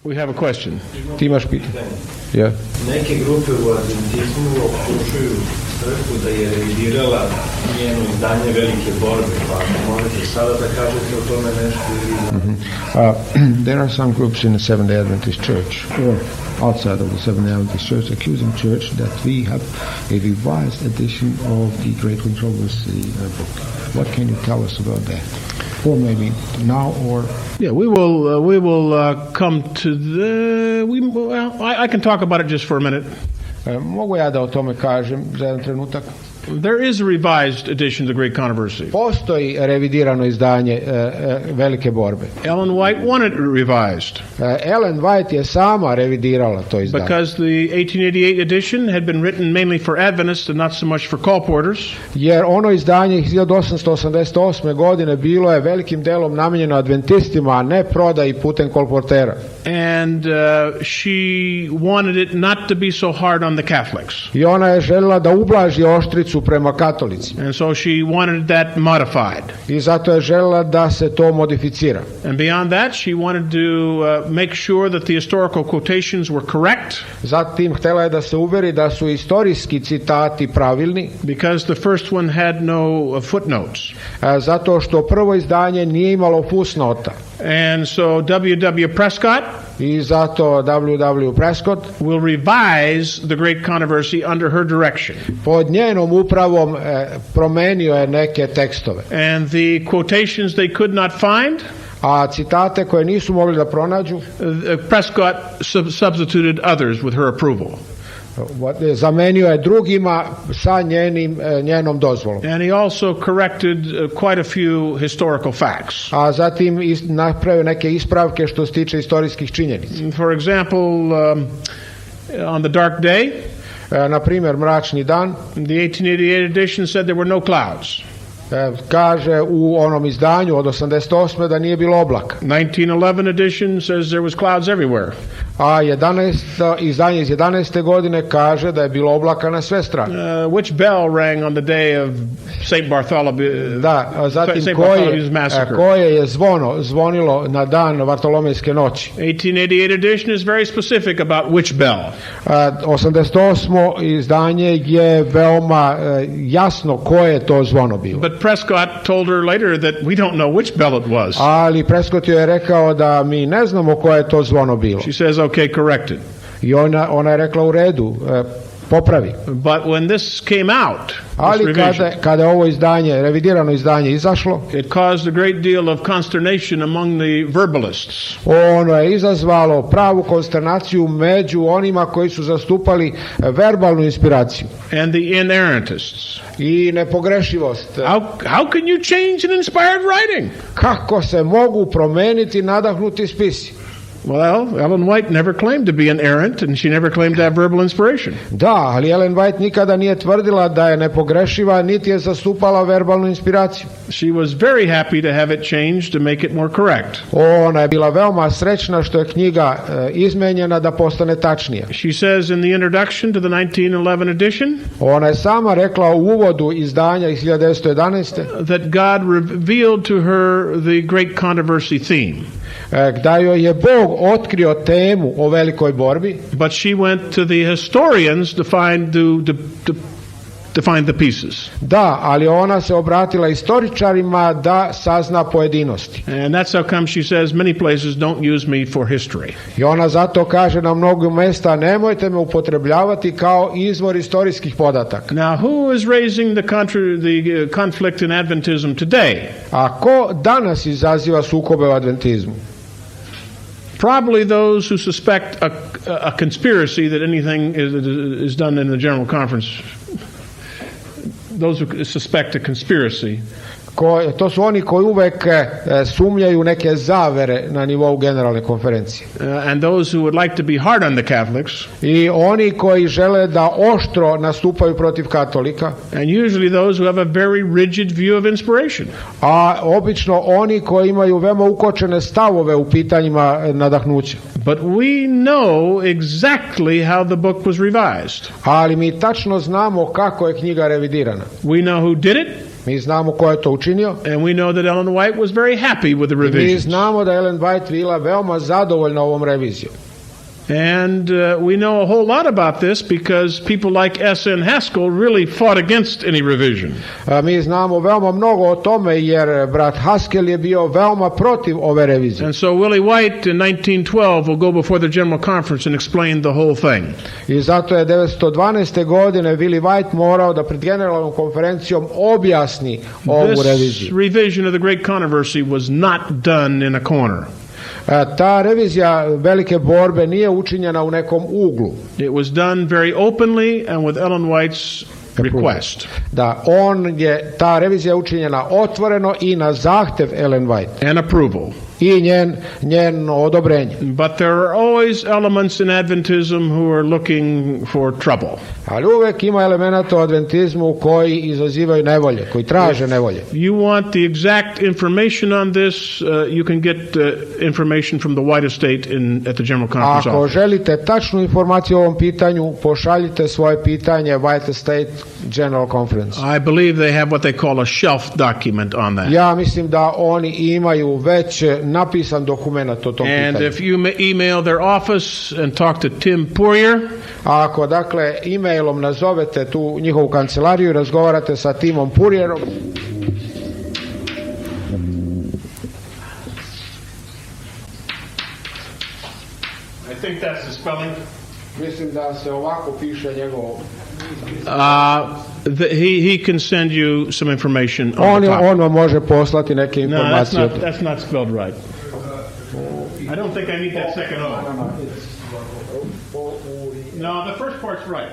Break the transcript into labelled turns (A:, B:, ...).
A: We have a question.
B: Ti imaš pitanje? Ja.
C: Neke grupe u adventizmu optužuju crkvu da je revidirala njeno izdanje Velike borbe, pa ako možete sada da kažete o tome nešto ili...
B: There are some groups in the Seventh-day Adventist Church or outside of the Seventh-day Adventist Church accusing church that we have a revised edition of the Great Controversy book. What can you tell us about that? Or maybe now or...
A: Yeah, we will come to the... I can talk about it just for a minute.
B: Mogu ja da o tome kažem za jedan trenutak?
A: There is a revised edition of the Great Controversy.
B: Postoji revidirano izdanje Velike borbe.
A: Ellen White wanted it revised.
B: Ellen White je sama revidirala to izdanje.
A: Because the 1888 edition had been written mainly for Adventists and not so much for colporteurs.
B: Jer ono izdanje iz 1888. godine bilo je velikim delom namijenjeno adventistima, a ne prodaji putem kolportera.
A: And she wanted it not to be so hard on the Catholics.
B: I ona je željela da ublaži oštricu prema katolicima.
A: And so she wanted that modified.
B: I zato je željela da se to modificira.
A: And beyond that, she wanted to make sure that the historical quotations were correct.
B: Zatim htjela je da se uveri da su istorijski citati pravilni.
A: Because the first one had no footnotes.
B: Zato što prvo izdanje nije imalo fusnota.
A: And so W.W. Prescott
B: I zato W.W. Prescott
A: will revise the Great Controversy under her direction.
B: Pod njenom upravom promenio je neke tekstove.
A: And the quotations they could not find,
B: a citate koje nisu mogli da pronađu,
A: Prescott substituted others with her approval.
B: Zamenio je drugima sa njenom dozvolom.
A: And he also corrected quite a few historical facts.
B: A zatim napravio neke ispravke što se tiče istorijskih činjenica.
A: For example, on the dark day,
B: na primjer mračni dan,
A: the 1888 edition said there were no clouds.
B: Kaže u onom izdanju od 88. da nije bilo oblaka.
A: 1911 edition says there was clouds everywhere.
B: A izdanje iz 11. godine kaže da je bilo oblaka na sve strane.
A: Which bell rang on the day of St. Bartholomew?
B: Da, zatim koje je zvonilo na dan Vartolomejske noći.
A: 1888 edition is very specific about which bell.
B: 88. izdanje je veoma jasno koje je to zvono bilo.
A: But Prescott told her later that we don't know which bell it was.
B: Ali Prescott je rekao da mi ne znamo koje je to zvono bilo.
A: She says, okay, correct it.
B: I ona je rekla u redu, popravi.
A: But when this came out,
B: ali kada ovo izdanje, revidirano izdanje izašlo,
A: it caused a great deal of consternation among the verbalists.
B: Ono je izazvalo pravu konsternaciju među onima koji su zastupali verbalnu inspiraciju.
A: And the inerrantists.
B: I nepogrešivost.
A: How can you change an inspired writing?
B: Kako se mogu promeniti nadahnuti spisi?
A: Well, Ellen White never claimed to be an errant, and she never claimed to have verbal inspiration.
B: Da, ali Ellen White nikada nije tvrdila da je nepogrešiva, niti je zastupala verbalnu inspiraciju.
A: She was very happy to have it changed to make it more correct.
B: Ona je bila veoma srećna što je knjiga izmenjena da postane tačnija.
A: She says in the introduction to the 1911 edition,
B: ona je sama rekla u uvodu izdanja iz 1911.
A: that God revealed to her the great controversy theme.
B: Da joj je Bog otkrio temu o velikoj borbi.
A: But she went to the historians to find the pieces.
B: Da, ali ona se obratila istoričarima da sazna pojedinosti.
A: And that's how come she says many places don't use me for history.
B: I ona zato kaže na mnogo mesta nemojte me upotrebljavati kao izvor istorijskih podataka.
A: Now who is raising the conflict in Adventism today?
B: A ko danas izaziva sukobe u adventizmu?
A: Probably those who suspect a conspiracy that anything is done in the General Conference. Those who suspect a conspiracy.
B: To su oni koji uvek sumnjaju neke zavere na nivou generalne konferencije.
A: And those who would like to be hard on the Catholics.
B: I oni koji žele da oštro nastupaju protiv katolika.
A: And usually those who have a very rigid view of inspiration.
B: A obično oni koji imaju veoma ukočene stavove u pitanjima nadahnuća.
A: But we know exactly how the book was revised.
B: Ali mi tačno znamo kako je knjiga revidirana.
A: We know who did it.
B: Mi znamo ko je to učinio.
A: And we know that Ellen White was very happy with the
B: Mi
A: revisions.
B: znamo da je Ellen White bila veoma zadovoljna ovom revizijom.
A: And we know a whole lot about this because people like S.N. Haskell really fought against any revision.
B: Mi znamo veoma mnogo o tome jer brat Haskell je bio veoma protiv ove revizije.
A: And so Willie White in 1912 will go before the General Conference and explain the whole thing.
B: I zato je 1912. godine Willie White morao da pred generalnom konferencijom objasni ovu
A: This
B: reviziju.
A: revision of the Great Controversy was not done in a corner.
B: Ta revizija velike borbe nije učinjena u nekom uglu.
A: It was done very openly and with Ellen White's request.
B: Da, ta revizija učinjena otvoreno i na zahtev Ellen White
A: And approval.
B: i njen odobrenje.
A: But there are always elements in Adventism who are looking for trouble.
B: Ali uvek ima elemenata u adventizmu koji izazivaju nevolje, koji traže nevolje.
A: You want the exact information on this, you can get information from the White Estate at the General Conference
B: Ako
A: office.
B: želite tačnu informaciju o ovom pitanju, pošaljite svoje pitanje White Estate General Conference.
A: I believe they have what they call a shelf document on that.
B: Ja mislim da oni imaju već napisan dokument o tom
A: And
B: pitanju.
A: if you email their office and talk to Tim Poirier,
B: A ako dakle e-mailom nazovete tu njihovu kancelariju i razgovarate sa Timom Purierom,
A: I think that's the spelling.
B: mislim da se ovako piše njegovo.
A: He can send you some information on the topic.
B: On vam može poslati neke
A: No,
B: informacije.
A: that's not spelled right. I don't think I need that second O. No, the first part's right.